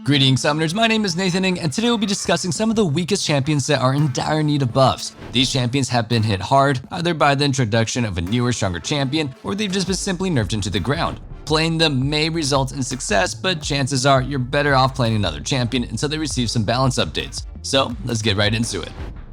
Greetings Summoners, my name is Nathan Ng, and today we'll be discussing some of the weakest champions that are in dire need of buffs. These champions have been hit hard, either by the introduction of a newer, stronger champion, or they've just been simply nerfed into the ground. Playing them may result in success, but chances are you're better off playing another champion until they receive some balance updates. So let's get right into it.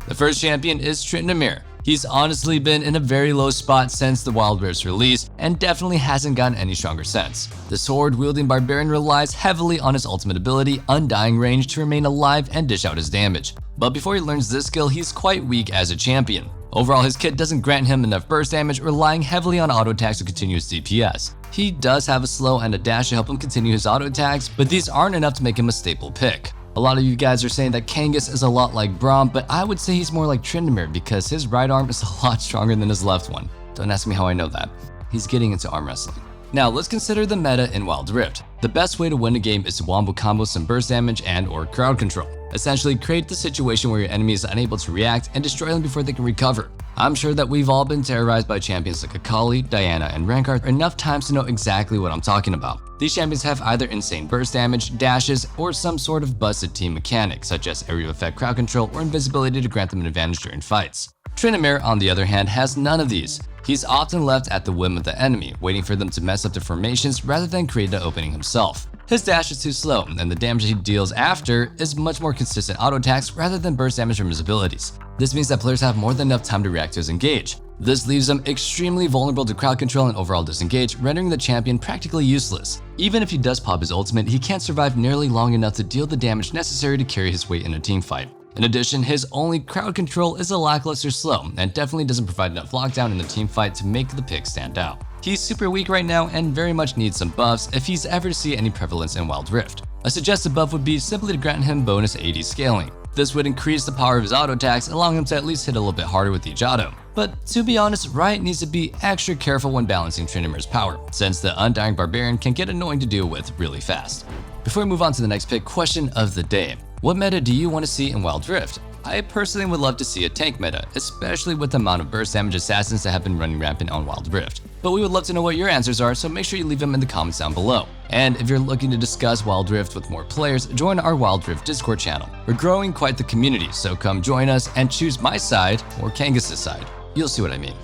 The first champion is Tryndamere. He's honestly been in a very low spot since the Wild Rift's release, and definitely hasn't gotten any stronger since. The sword-wielding barbarian relies heavily on his ultimate ability, Undying Range, to remain alive and dish out his damage. But before he learns this skill, he's quite weak as a champion. Overall, his kit doesn't grant him enough burst damage, relying heavily on auto attacks to continue his DPS. He does have a slow and a dash to help him continue his auto attacks, but these aren't enough to make him a staple pick. A lot of you guys are saying that Kangas is a lot like Braum, but I would say he's more like Tryndamere because his right arm is a lot stronger than his left one. Don't ask me how I know that. He's getting into arm wrestling. Now let's consider the meta in Wild Rift. The best way to win a game is to wombo combo some burst damage and or crowd control. Essentially create the situation where your enemy is unable to react and destroy them before they can recover. I'm sure that we've all been terrorized by champions like Akali, Diana, and Rankard enough times to know exactly what I'm talking about. These champions have either insane burst damage, dashes, or some sort of busted team mechanic such as area of effect crowd control or invisibility to grant them an advantage during fights. Tryndamere, on the other hand, has none of these. He's often left at the whim of the enemy, waiting for them to mess up their formations rather than create the opening himself. His dash is too slow, and the damage he deals after is much more consistent auto attacks rather than burst damage from his abilities. This means that players have more than enough time to react to his engage. This leaves them extremely vulnerable to crowd control and overall disengage, rendering the champion practically useless. Even if he does pop his ultimate, he can't survive nearly long enough to deal the damage necessary to carry his weight in a team fight. In addition, his only crowd control is a lackluster slow, and definitely doesn't provide enough lockdown in a team fight to make the pick stand out. He's super weak right now and very much needs some buffs if he's ever to see any prevalence in Wild Rift. A suggested buff would be simply to grant him bonus AD scaling. This would increase the power of his auto attacks, allowing him to at least hit a little bit harder with each auto. But to be honest, Riot needs to be extra careful when balancing Tryndamere's power, since the Undying Barbarian can get annoying to deal with really fast. Before we move on to the next pick, question of the day. What meta do you want to see in Wild Rift? I personally would love to see a tank meta, especially with the amount of burst damage assassins that have been running rampant on Wild Rift. But we would love to know what your answers are, so make sure you leave them in the comments down below. And if you're looking to discuss Wild Rift with more players, join our Wild Rift Discord channel. We're growing quite the community, so come join us and choose my side or Kangas' side. You'll see what I mean.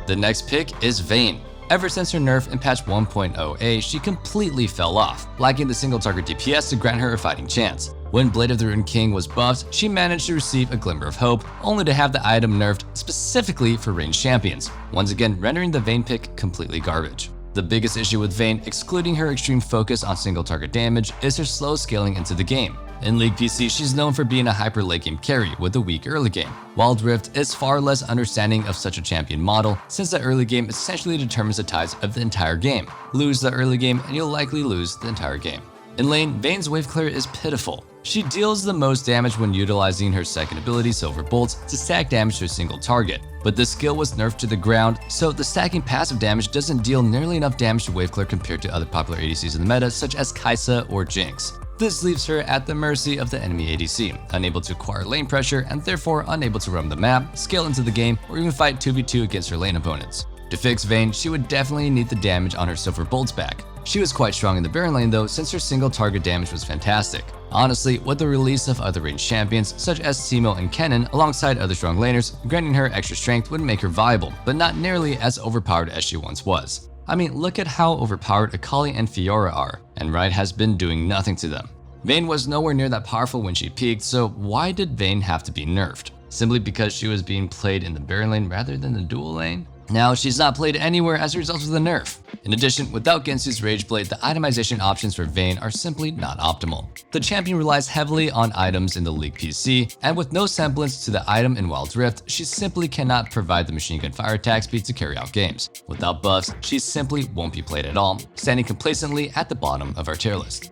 The next pick is Vayne. Ever since her nerf in patch 1.0a, she completely fell off, lacking the single target DPS to grant her a fighting chance. When Blade of the Ruined King was buffed, she managed to receive a glimmer of hope, only to have the item nerfed specifically for ranged champions, once again rendering the Vayne pick completely garbage. The biggest issue with Vayne, excluding her extreme focus on single target damage, is her slow scaling into the game. In League PC, she's known for being a hyper late game carry with a weak early game. Wild Rift is far less understanding of such a champion model, since the early game essentially determines the tides of the entire game. Lose the early game and you'll likely lose the entire game. In lane, Vayne's wave clear is pitiful. She deals the most damage when utilizing her second ability, Silver Bolts, to stack damage to a single target. But this skill was nerfed to the ground, so the stacking passive damage doesn't deal nearly enough damage to wave clear compared to other popular ADCs in the meta, such as Kai'Sa or Jinx. This leaves her at the mercy of the enemy ADC, unable to acquire lane pressure and therefore unable to roam the map, scale into the game, or even fight 2v2 against her lane opponents. To fix Vayne, she would definitely need the damage on her Silver Bolts back. She was quite strong in the Baron lane though, since her single target damage was fantastic. Honestly, with the release of other ranged champions such as Teemo and Kennen alongside other strong laners, granting her extra strength would make her viable, but not nearly as overpowered as she once was. I mean, look at how overpowered Akali and Fiora are, and Riot has been doing nothing to them. Vayne was nowhere near that powerful when she peaked, so why did Vayne have to be nerfed? Simply because she was being played in the Baron lane rather than the dual lane? Now she's not played anywhere as a result of the nerf. In addition, without Gensu's Rage Blade, the itemization options for Vayne are simply not optimal. The champion relies heavily on items in the League PC, and with no semblance to the item in Wild Rift, she simply cannot provide the machine gun fire attack speed to carry out games. Without buffs, she simply won't be played at all, standing complacently at the bottom of our tier list.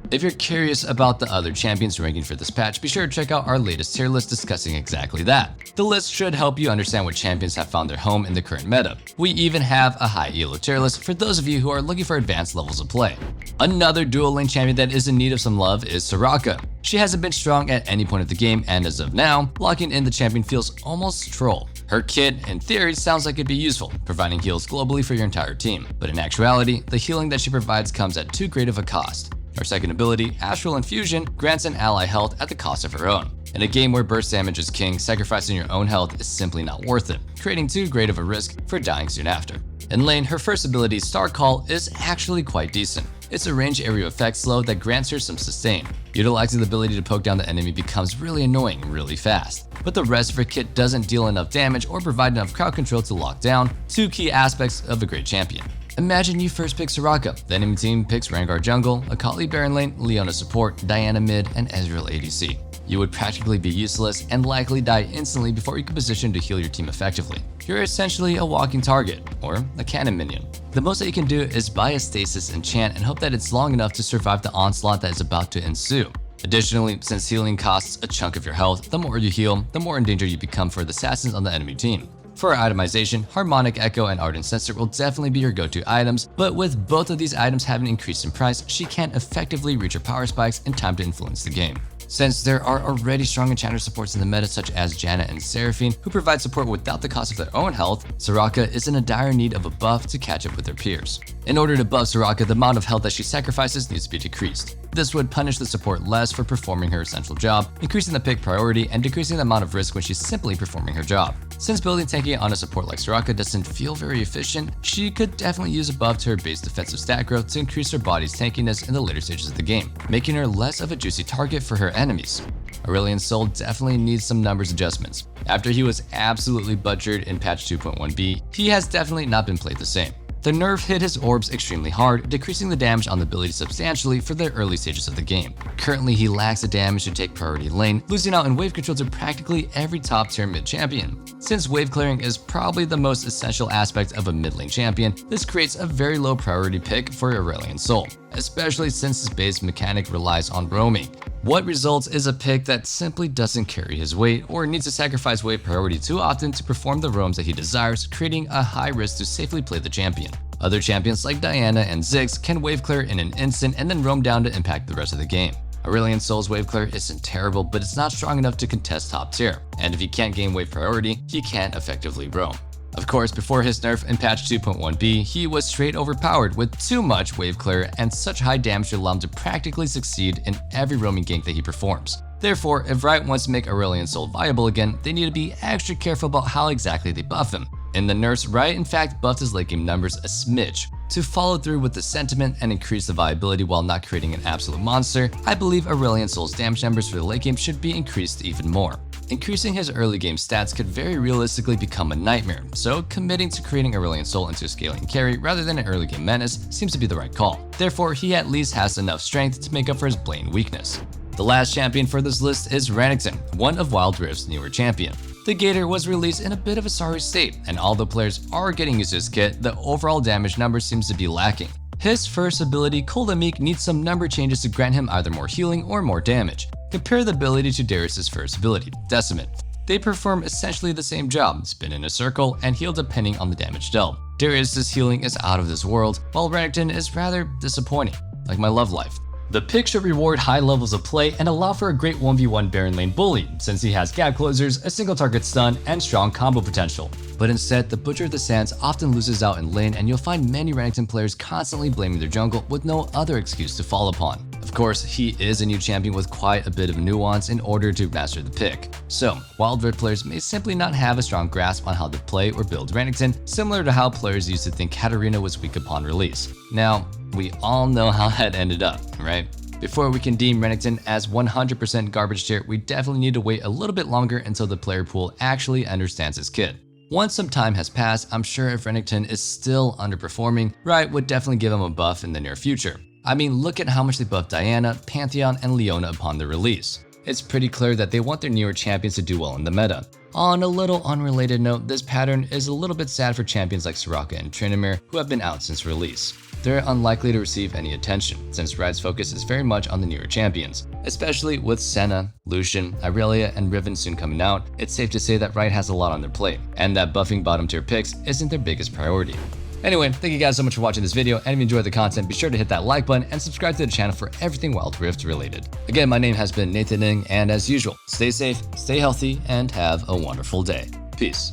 If you're curious about the other champions ranking for this patch, be sure to check out our latest tier list discussing exactly that. The list should help you understand what champions have found their home in the current meta. We even have a high elo tier list for those of you who are looking for advanced levels of play. Another dual lane champion that is in need of some love is Soraka. She hasn't been strong at any point of the game, and as of now, locking in the champion feels almost troll. Her kit, in theory, sounds like it'd be useful, providing heals globally for your entire team, but in actuality, the healing that she provides comes at too great of a cost. Her second ability, Astral Infusion, grants an ally health at the cost of her own. In a game where burst damage is king, sacrificing your own health is simply not worth it, creating too great of a risk for dying soon after. In lane, her first ability, Star Call, is actually quite decent. It's a range area effect slow that grants her some sustain. Utilizing the ability to poke down the enemy becomes really annoying really fast, but the rest of her kit doesn't deal enough damage or provide enough crowd control to lock down two key aspects of a great champion. Imagine you first pick Soraka, the enemy team picks Rengar jungle, Akali Baron lane, Leona support, Diana mid, and Ezreal ADC. You would practically be useless and likely die instantly before you could position to heal your team effectively. You're essentially a walking target, or a cannon minion. The most that you can do is buy a stasis enchant and hope that it's long enough to survive the onslaught that is about to ensue. Additionally, since healing costs a chunk of your health, the more you heal, the more in danger you become for the assassins on the enemy team. For itemization, Harmonic Echo and Ardent Censer will definitely be your go-to items, but with both of these items having increased in price, she can't effectively reach her power spikes in time to influence the game. Since there are already strong enchanter supports in the meta such as Janna and Seraphine who provide support without the cost of their own health, Soraka is in a dire need of a buff to catch up with her peers. In order to buff Soraka, the amount of health that she sacrifices needs to be decreased. This would punish the support less for performing her essential job, increasing the pick priority and decreasing the amount of risk when she's simply performing her job. Since building tanking on a support like Soraka doesn't feel very efficient, she could definitely use a buff to her base defensive stat growth to increase her body's tankiness in the later stages of the game, making her less of a juicy target for her enemies. Auriel Soul definitely needs some numbers adjustments. After he was absolutely butchered in patch 2.1b, he has definitely not been played the same. The nerf hit his orbs extremely hard, decreasing the damage on the ability substantially for the early stages of the game. Currently, he lacks the damage to take priority lane, losing out in wave control to practically every top tier mid champion. Since wave clearing is probably the most essential aspect of a mid lane champion, this creates a very low priority pick for Auriel Soul, especially since his base mechanic relies on roaming. What results is a pick that simply doesn't carry his weight or needs to sacrifice wave priority too often to perform the roams that he desires, creating a high risk to safely play the champion. Other champions like Diana and Ziggs can wave clear in an instant and then roam down to impact the rest of the game. Auriel Soul's wave clear isn't terrible, but it's not strong enough to contest top tier, and if he can't gain wave priority, he can't effectively roam. Of course, before his nerf in patch 2.1b, he was straight overpowered with too much wave clear and such high damage to allow him to practically succeed in every roaming gank that he performs. Therefore, if Riot wants to make Auriel Soul viable again, they need to be extra careful about how exactly they buff him. In the nerfs, Riot in fact buffed his late game numbers a smidge. To follow through with the sentiment and increase the viability while not creating an absolute monster, I believe Auriel Soul's damage numbers for the late game should be increased even more. Increasing his early game stats could very realistically become a nightmare, so committing to creating Auriel Soul into a scaling carry rather than an early game menace seems to be the right call. Therefore, he at least has enough strength to make up for his blatant weakness. The last champion for this list is Rennickson, one of Wild Rift's newer champion. The Gator was released in a bit of a sorry state, and although players are getting used to his kit, the overall damage number seems to be lacking. His first ability, Meek, needs some number changes to grant him either more healing or more damage. Compare the ability to Darius' first ability, Decimate. They perform essentially the same job, spin in a circle, and heal depending on the damage dealt. Darius' healing is out of this world, while Rennickson is rather disappointing, like my love life. The pick should reward high levels of play and allow for a great 1v1 Baron lane bully, since he has gap closers, a single target stun, and strong combo potential. But instead, the Butcher of the Sands often loses out in lane, and you'll find many Rennickson players constantly blaming their jungle with no other excuse to fall upon. Of course, he is a new champion with quite a bit of nuance in order to master the pick. So, Wild Rift players may simply not have a strong grasp on how to play or build Rennickson, similar to how players used to think Katarina was weak upon release. Now, we all know how that ended up, right? Before we can deem Rennickson as 100% garbage tier, we definitely need to wait a little bit longer until the player pool actually understands his kit. Once some time has passed, I'm sure if Rennickson is still underperforming, Riot would definitely give him a buff in the near future. I mean, look at how much they buffed Diana, Pantheon, and Leona upon their release. It's pretty clear that they want their newer champions to do well in the meta. On a little unrelated note, this pattern is a little bit sad for champions like Soraka and Tryndamere who have been out since release. They're unlikely to receive any attention, since Riot's focus is very much on the newer champions. Especially with Senna, Lucian, Irelia, and Riven soon coming out, it's safe to say that Riot has a lot on their plate, and that buffing bottom tier picks isn't their biggest priority. Anyway, thank you guys so much for watching this video, and if you enjoyed the content, be sure to hit that like button and subscribe to the channel for everything Wild Rift related. Again, my name has been Nathan Ning, and as usual, stay safe, stay healthy, and have a wonderful day. Peace.